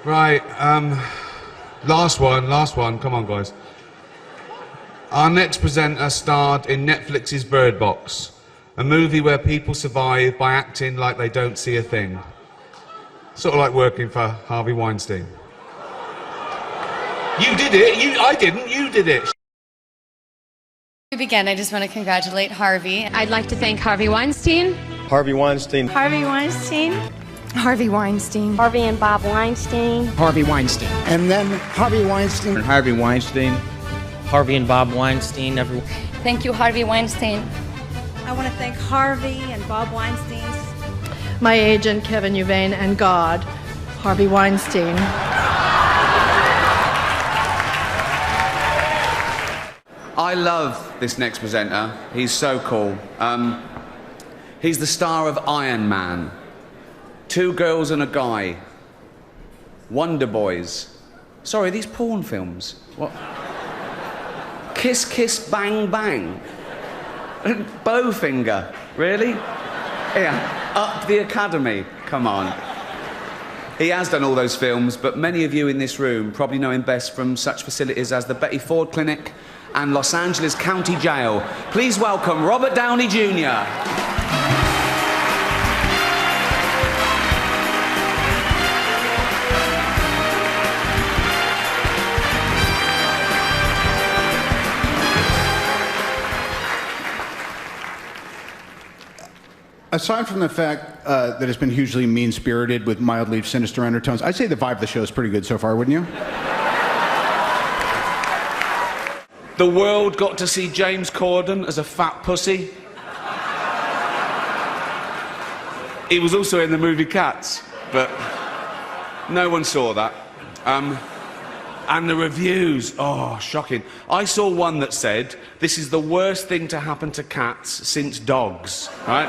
Right, last one, come on guys. Our next presenter starred in Netflix's Bird Box, a movie where people survive by acting like they don't see a thing. Sort of like working for Harvey Weinstein. You did it, I didn't, you did it. To begin, I just want to congratulate Harvey. I'd like to thank Harvey Weinstein. Harvey Weinstein. Harvey Weinstein. Harvey Weinstein. Harvey and Bob Weinstein. Harvey Weinstein. And then Harvey Weinstein. And Harvey Weinstein. Harvey and Bob Weinstein. Thank you, Harvey Weinstein. I want to thank Harvey and Bob Weinstein. My agent, Kevin Uvain, and God, Harvey Weinstein. I love this next presenter. He's so cool. He's the star of Iron Man, Two Girls and a Guy, Wonder Boys. Sorry, these porn films. What? Kiss Kiss Bang Bang. Bowfinger. Really? Yeah. Up the Academy. Come on. He has done all those films, but many of you in this room probably know him best from such facilities as the Betty Ford Clinic and Los Angeles County Jail. Please welcome Robert Downey Jr. Aside from the fact that it's been hugely mean-spirited with mildly sinister undertones, I'd say the vibe of the show is pretty good so far, wouldn't you? The world got to see James Corden as a fat pussy. He was also in the movie Cats, but no one saw that. And the reviews, oh, shocking. I saw one that said, this is the worst thing to happen to cats since dogs, right?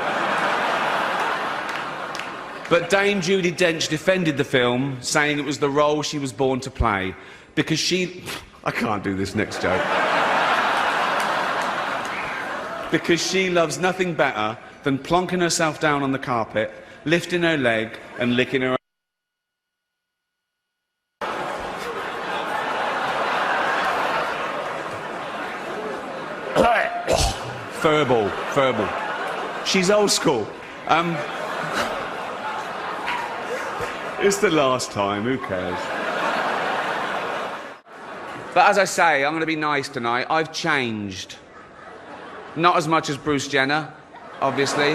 But Dame Judi Dench defended the film, saying it was the role she was born to play, because she... I can't do this next joke. Because she loves nothing better than plonking herself down on the carpet, lifting her leg and licking her... Furball. She's old school. It's the last time, who cares? But as I say, I'm going to be nice tonight. I've changed. Not as much as Bruce Jenner, obviously.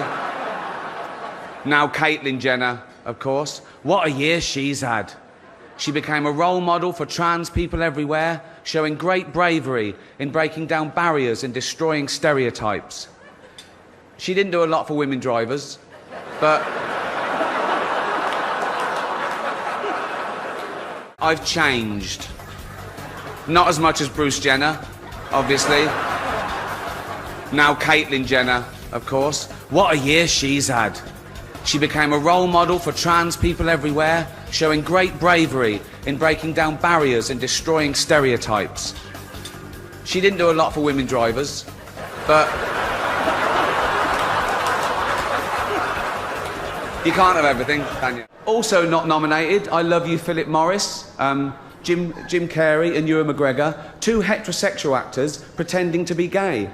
Now Caitlyn Jenner, of course. What a year she's had. She became a role model for trans people everywhere, showing great bravery in breaking down barriers and destroying stereotypes. She didn't do a lot for women drivers, but... I've changed. Not as much as Bruce Jenner, obviously. Now Caitlyn Jenner, of course. What a year she's had. She became a role model for trans people everywhere, showing great bravery in breaking down barriers and destroying stereotypes. She didn't do a lot for women drivers, but... You can't have everything, can you? Also not nominated, I Love You, Philip Morris, Jim Carrey and Ewan McGregor, two heterosexual actors pretending to be gay.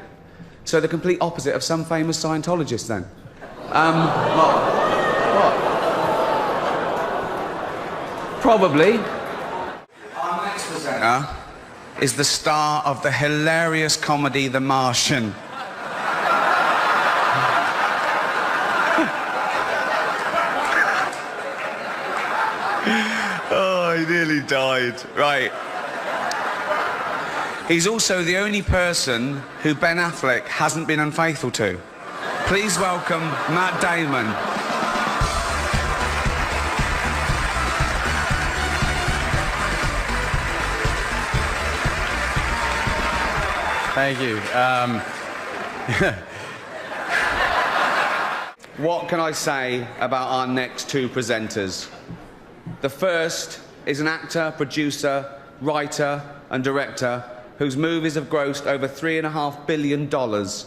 So the complete opposite of some famous Scientologists, then. What? Probably. Our next presenter is the star of the hilarious comedy The Martian. Oh, he nearly died. Right. He's also the only person who Ben Affleck hasn't been unfaithful to. Please welcome Matt Damon. Thank you. What can I say about our next two presenters? The first is an actor, producer, writer and director whose movies have grossed over $3.5 billion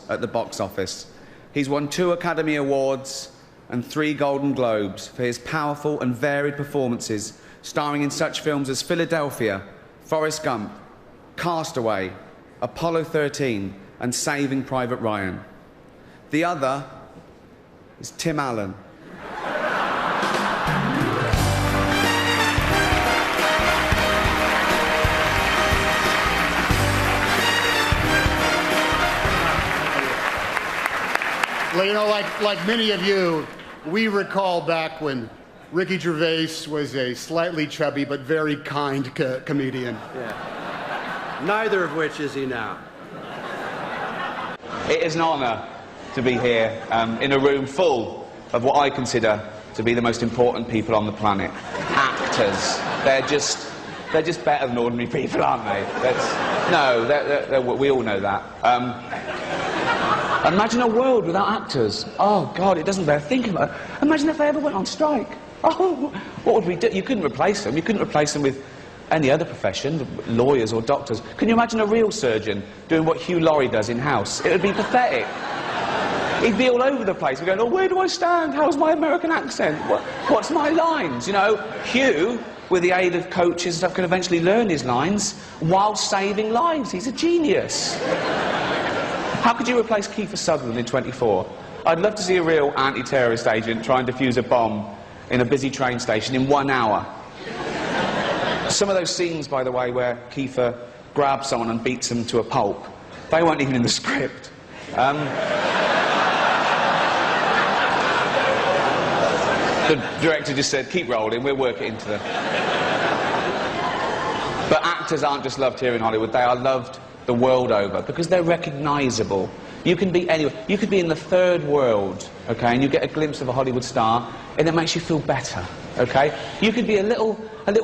at the box office. He's won 2 Academy Awards and 3 Golden Globes for his powerful and varied performances, starring in such films as Philadelphia, Forrest Gump, Castaway, Apollo 13, and Saving Private Ryan. The other is Tim Allen. Well, you know, like many of you, we recall back when Ricky Gervais was a slightly chubby but very kind comedian. Yeah. Neither of which is he now. It is an honour to be here in a room full of what I consider to be the most important people on the planet. Actors. They're just better than ordinary people, aren't they? We all know that. Imagine a world without actors. Oh, God, it doesn't bear thinking about it. Imagine if they ever went on strike. Oh, what would we do? You couldn't replace them. You couldn't replace them with any other profession, lawyers or doctors. Can you imagine a real surgeon doing what Hugh Laurie does in-house? It would be pathetic. He'd be all over the place. We're going, oh, where do I stand? How's my American accent? What's my lines? You know, Hugh, with the aid of coaches and stuff, can eventually learn his lines while saving lives. He's a genius. How could you replace Kiefer Sutherland in 24? I'd love to see a real anti-terrorist agent try and defuse a bomb in a busy train station in 1 hour. Some of those scenes, by the way, where Kiefer grabs someone and beats them to a pulp, they weren't even in the script. The director just said, keep rolling, we'll work it into the... But actors aren't just loved here in Hollywood, they are loved the world over, because they're recognisable. You can be anywhere. You could be in the third world, okay, and you get a glimpse of a Hollywood star, and it makes you feel better, okay? You could be a little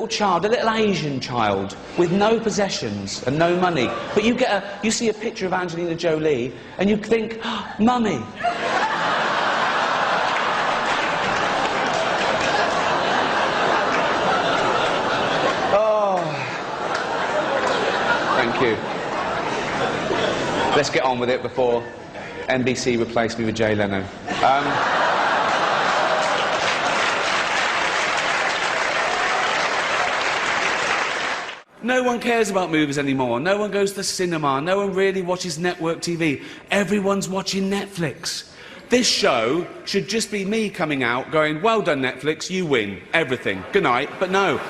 child, a little Asian child, with no possessions and no money, but you see a picture of Angelina Jolie, and you think, oh, Mummy. Oh, thank you. Let's get on with it before NBC replaced me with Jay Leno. No one cares about movies anymore. No one goes to the cinema. No one really watches network TV. Everyone's watching Netflix. This show should just be me coming out going, well done, Netflix, you win everything. Good night. But no,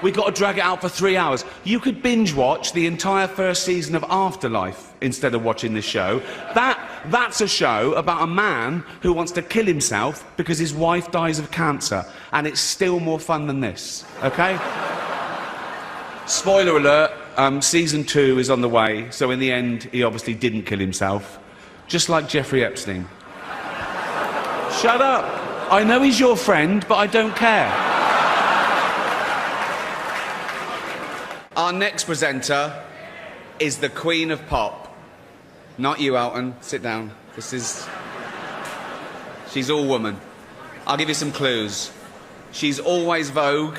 we've got to drag it out for 3 hours. You could binge watch the entire first season of Afterlife instead of watching this show. That's a show about a man who wants to kill himself because his wife dies of cancer. And it's still more fun than this, okay? Spoiler alert, season 2 is on the way, so in the end, he obviously didn't kill himself. Just like Jeffrey Epstein. Shut up. I know he's your friend, but I don't care. Our next presenter is the Queen of Pop. Not you, Alton. Sit down. She's all woman. I'll give you some clues. She's always Vogue.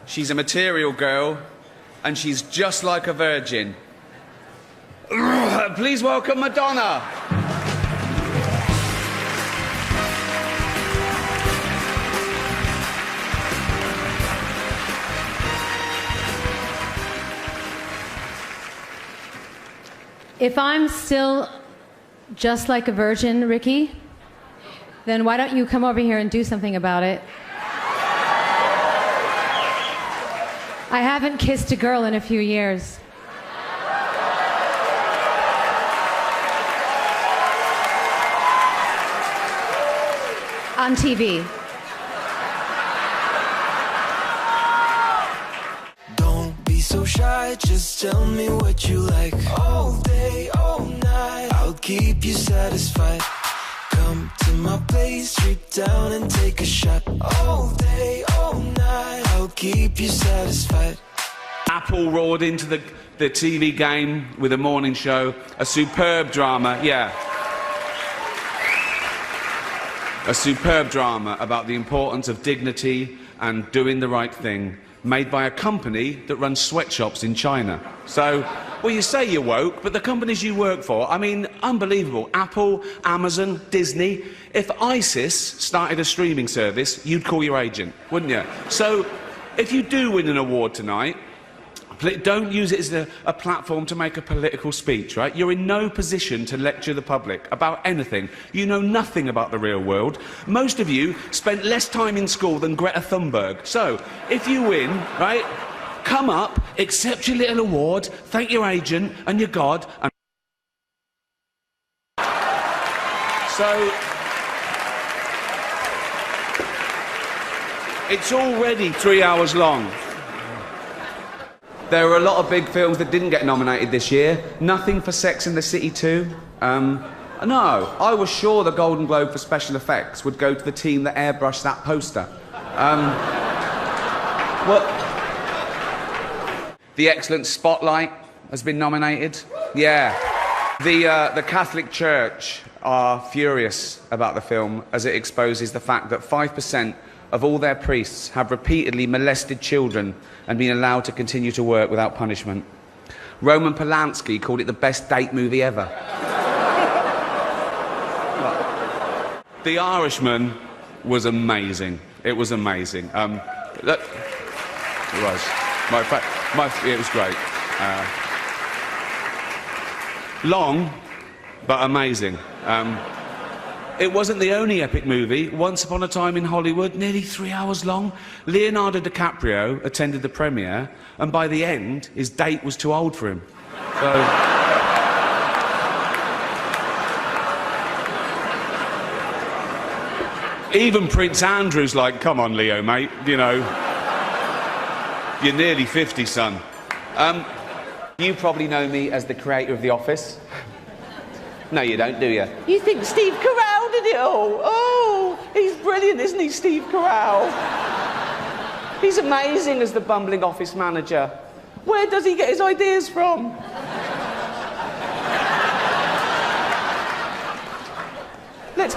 She's a material girl. And she's just like a virgin. Please welcome Madonna. If I'm still just like a virgin, Ricky, then why don't you come over here and do something about it? I haven't kissed a girl in a few years. On TV. Don't be so shy, just tell me what you like. All day, all night, I'll keep you satisfied. Come to my place, strip down and take a shot. All day, all night, I'll keep you satisfied. Apple roared into the TV game with a morning show. A superb drama, yeah. A superb drama about the importance of dignity and doing the right thing, made by a company that runs sweatshops in China. So, well, you say you're woke, but the companies you work for, I mean, unbelievable. Apple, Amazon, Disney. If ISIS started a streaming service, you'd call your agent, wouldn't you? So, if you do win an award tonight, don't use it as a platform to make a political speech, right? You're in no position to lecture the public about anything. You know nothing about the real world. Most of you spent less time in school than Greta Thunberg. So, if you win, right, come up, accept your little award, thank your agent and your God, and... So... It's already 3 hours long. There were a lot of big films that didn't get nominated this year. Nothing for Sex and the City 2. No, I was sure the Golden Globe for special effects would go to the team that airbrushed that poster. Well, the excellent Spotlight has been nominated. Yeah. The Catholic Church are furious about the film as it exposes the fact that 5% of all their priests have repeatedly molested children and been allowed to continue to work without punishment. Roman Polanski called it the best date movie ever. The Irishman was amazing. It was amazing. Look, it was. It was great. Long, but amazing. It wasn't the only epic movie. Once Upon a Time in Hollywood, nearly 3 hours long. Leonardo DiCaprio attended the premiere, and by the end, his date was too old for him. So... Even Prince Andrew's like, come on, Leo, mate, you know. You're nearly 50, son. You probably know me as the creator of The Office. No, you don't, do you? You think Steve Carell did it all? Oh, he's brilliant, isn't he, Steve Carell? He's amazing as the bumbling office manager. Where does he get his ideas from? Let's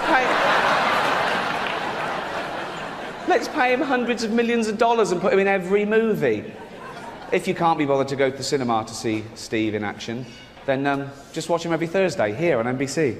pay him hundreds of millions of dollars and put him in every movie. If you can't be bothered to go to the cinema to see Steve in action, then just watch him every Thursday here on NBC.